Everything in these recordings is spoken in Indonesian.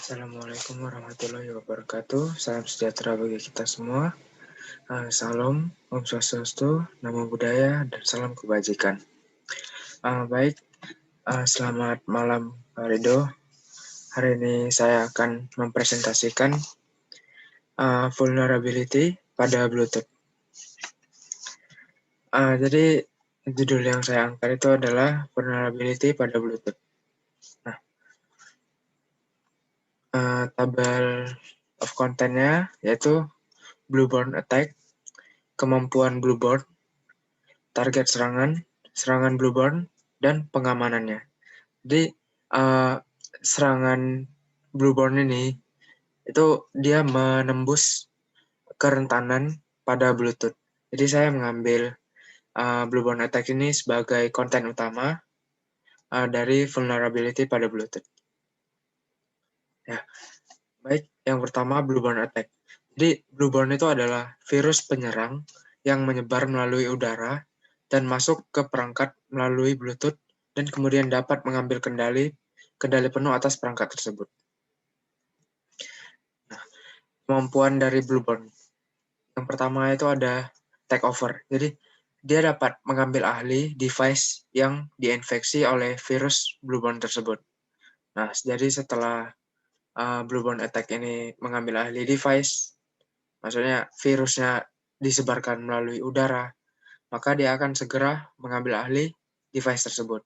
Assalamualaikum warahmatullahi wabarakatuh. Salam sejahtera bagi kita semua. Salam, Om Swastiastu, Namo Buddhaya, dan salam kebajikan. Baik, selamat malam Pak Rido. Hari ini saya akan mempresentasikan vulnerability pada Bluetooth. Jadi judul yang saya angkat itu adalah vulnerability pada Bluetooth. Nah, tabel of content-nya yaitu Blueborn attack, kemampuan Blueborn, target serangan, serangan Blueborn, dan pengamanannya. Jadi serangan Blueborn ini itu dia menembus kerentanan pada Bluetooth. Jadi saya mengambil Blueborn attack ini sebagai konten utama dari vulnerability pada Bluetooth. Ya, baik. Yang pertama Blueborn attack. Jadi Blueborn itu adalah virus penyerang yang menyebar melalui udara dan masuk ke perangkat melalui Bluetooth dan kemudian dapat mengambil kendali penuh atas perangkat tersebut. Nah, kemampuan dari Blueborn. Yang pertama itu ada take over. Jadi dia dapat mengambil alih device yang diinfeksi oleh virus Blueborn tersebut. Nah, jadi setelah Blueborn attack ini mengambil alih device, maksudnya virusnya disebarkan melalui udara, maka dia akan segera mengambil alih device tersebut.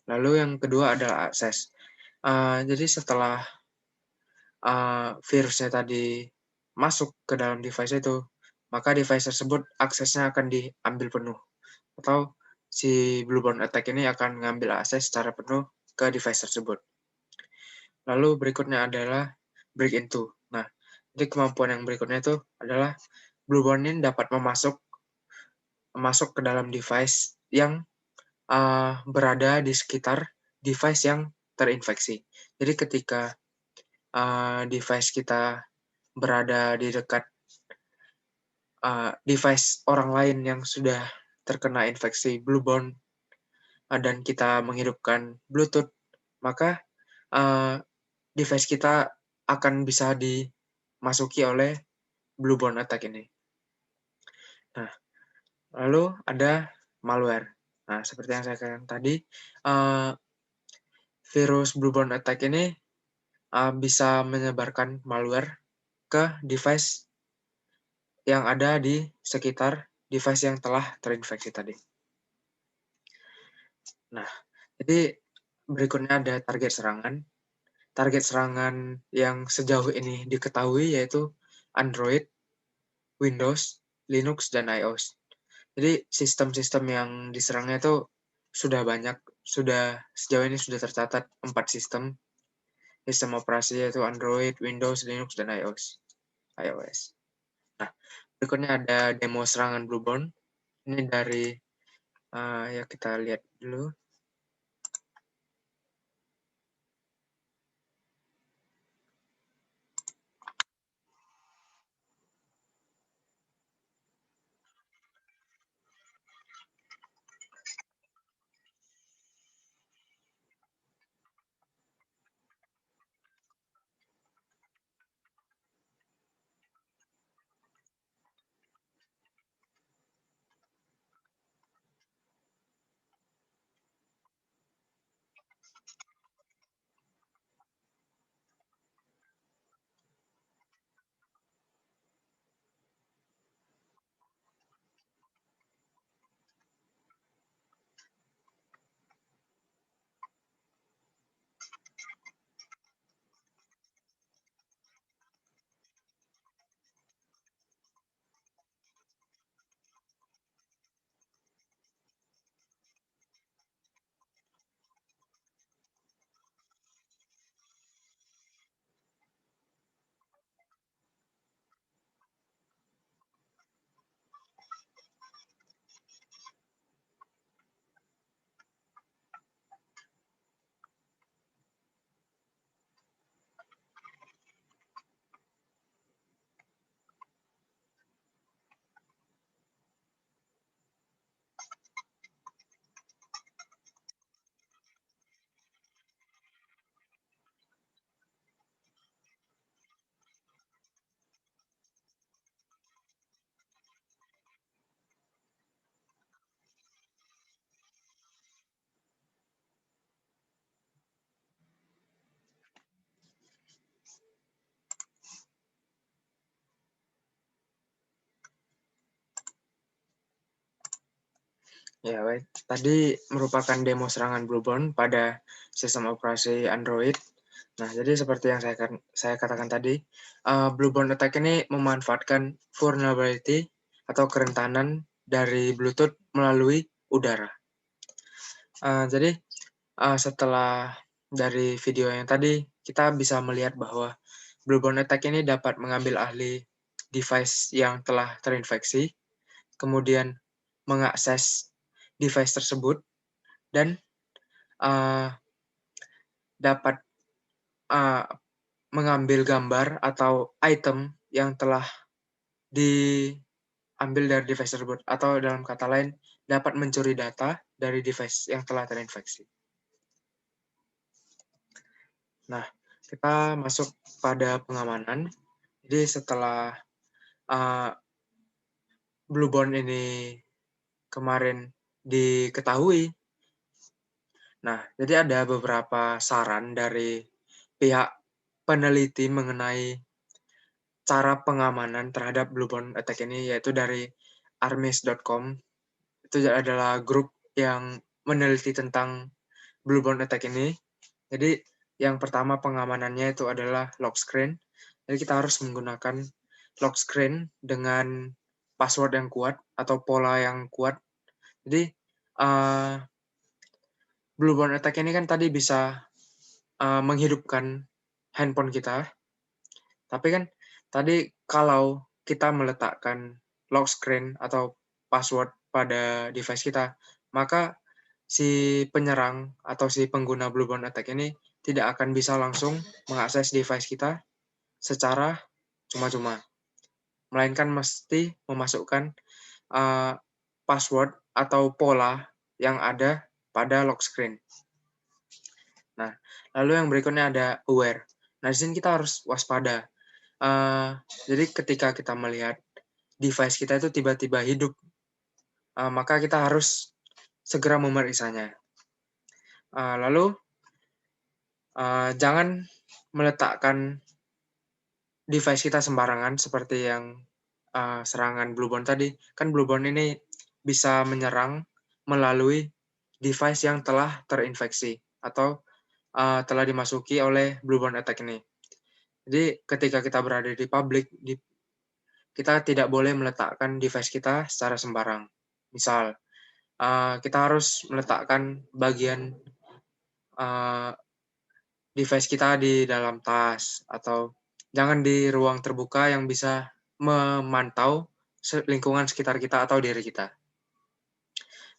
Lalu yang kedua adalah akses. Jadi setelah virusnya tadi masuk ke dalam device itu, maka device tersebut aksesnya akan diambil penuh. Atau si Blueborn attack ini akan mengambil akses secara penuh ke device tersebut. Lalu berikutnya adalah break into. Nah, jadi kemampuan yang berikutnya itu adalah Blueborn ini dapat masuk ke dalam device yang berada di sekitar device yang terinfeksi. Jadi ketika device kita berada di dekat device orang lain yang sudah terkena infeksi Blueborn dan kita menghidupkan Bluetooth, maka device kita akan bisa dimasuki oleh Blueborn attack ini. Nah, lalu ada malware. Nah, seperti yang saya katakan tadi, virus Blueborn attack ini bisa menyebarkan malware ke device yang ada di sekitar device yang telah terinfeksi tadi. Nah, jadi berikutnya ada target serangan. Target serangan yang sejauh ini diketahui yaitu Android, Windows, Linux, dan iOS. Jadi sistem-sistem yang diserangnya itu sudah banyak, sejauh ini sudah tercatat 4 sistem. Sistem operasi yaitu Android, Windows, Linux, dan iOS. Nah, berikutnya ada demo serangan Blueborn. Ini dari ya kita lihat dulu. Ya, baik. Tadi merupakan demo serangan Blueborn pada sistem operasi Android. Nah, jadi seperti yang saya katakan tadi, Blueborn attack ini memanfaatkan vulnerability atau kerentanan dari Bluetooth melalui udara. Jadi, setelah dari video yang tadi, kita bisa melihat bahwa Blueborn attack ini dapat mengambil alih device yang telah terinfeksi, kemudian mengakses device tersebut, dan dapat mengambil gambar atau item yang telah diambil dari device tersebut, atau dalam kata lain, dapat mencuri data dari device yang telah terinfeksi. Nah, kita masuk pada pengamanan. Jadi setelah Blueborn ini kemarin diketahui, nah, jadi ada beberapa saran dari pihak peneliti mengenai cara pengamanan terhadap Blueborn attack ini, yaitu dari armis.com. Itu adalah grup yang meneliti tentang Blueborn attack ini. Jadi yang pertama pengamanannya itu adalah lock screen. Jadi kita harus menggunakan lock screen dengan password yang kuat atau pola yang kuat. Jadi Blueborn attack ini kan tadi bisa menghidupkan handphone kita. Tapi kan tadi kalau kita meletakkan lock screen atau password pada device kita, maka si penyerang atau si pengguna Blueborn attack ini tidak akan bisa langsung mengakses device kita secara cuma-cuma, melainkan mesti memasukkan password atau pola yang ada pada lock screen. Nah, lalu yang berikutnya ada aware. Nah, di sini kita harus waspada. Jadi ketika kita melihat device kita itu tiba-tiba hidup, maka kita harus segera memeriksanya. Lalu jangan meletakkan device kita sembarangan seperti yang serangan Blueborn tadi. Kan Blueborn ini bisa menyerang melalui device yang telah terinfeksi atau telah dimasuki oleh Blueborn attack ini. Jadi ketika kita berada di publik, kita tidak boleh meletakkan device kita secara sembarang. Misal, kita harus meletakkan bagian device kita di dalam tas, atau jangan di ruang terbuka yang bisa memantau lingkungan sekitar kita atau diri kita.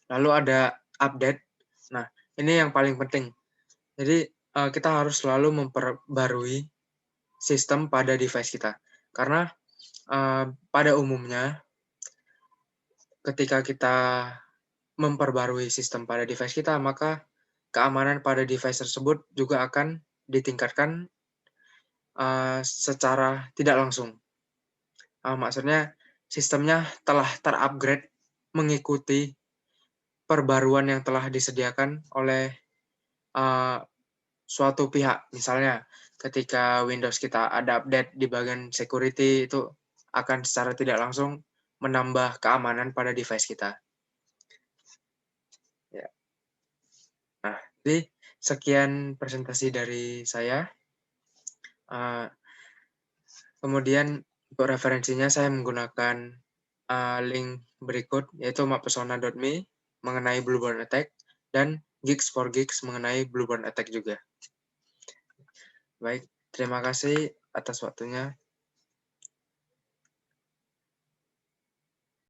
Lalu ada update. Nah, ini yang paling penting. Jadi, kita harus selalu memperbarui sistem pada device kita. Karena pada umumnya, ketika kita memperbarui sistem pada device kita, maka keamanan pada device tersebut juga akan ditingkatkan secara tidak langsung. Maksudnya sistemnya telah terupgrade mengikuti perbaruan yang telah disediakan oleh suatu pihak. Misalnya ketika Windows kita ada update di bagian security, itu akan secara tidak langsung menambah keamanan pada device kita. Ya. Nah, jadi sekian presentasi dari saya. Kemudian untuk referensinya saya menggunakan link berikut, yaitu mapesona.me mengenai Blueborn attack dan Geeks for Geeks mengenai Blueborn attack juga. Baik, terima kasih atas waktunya.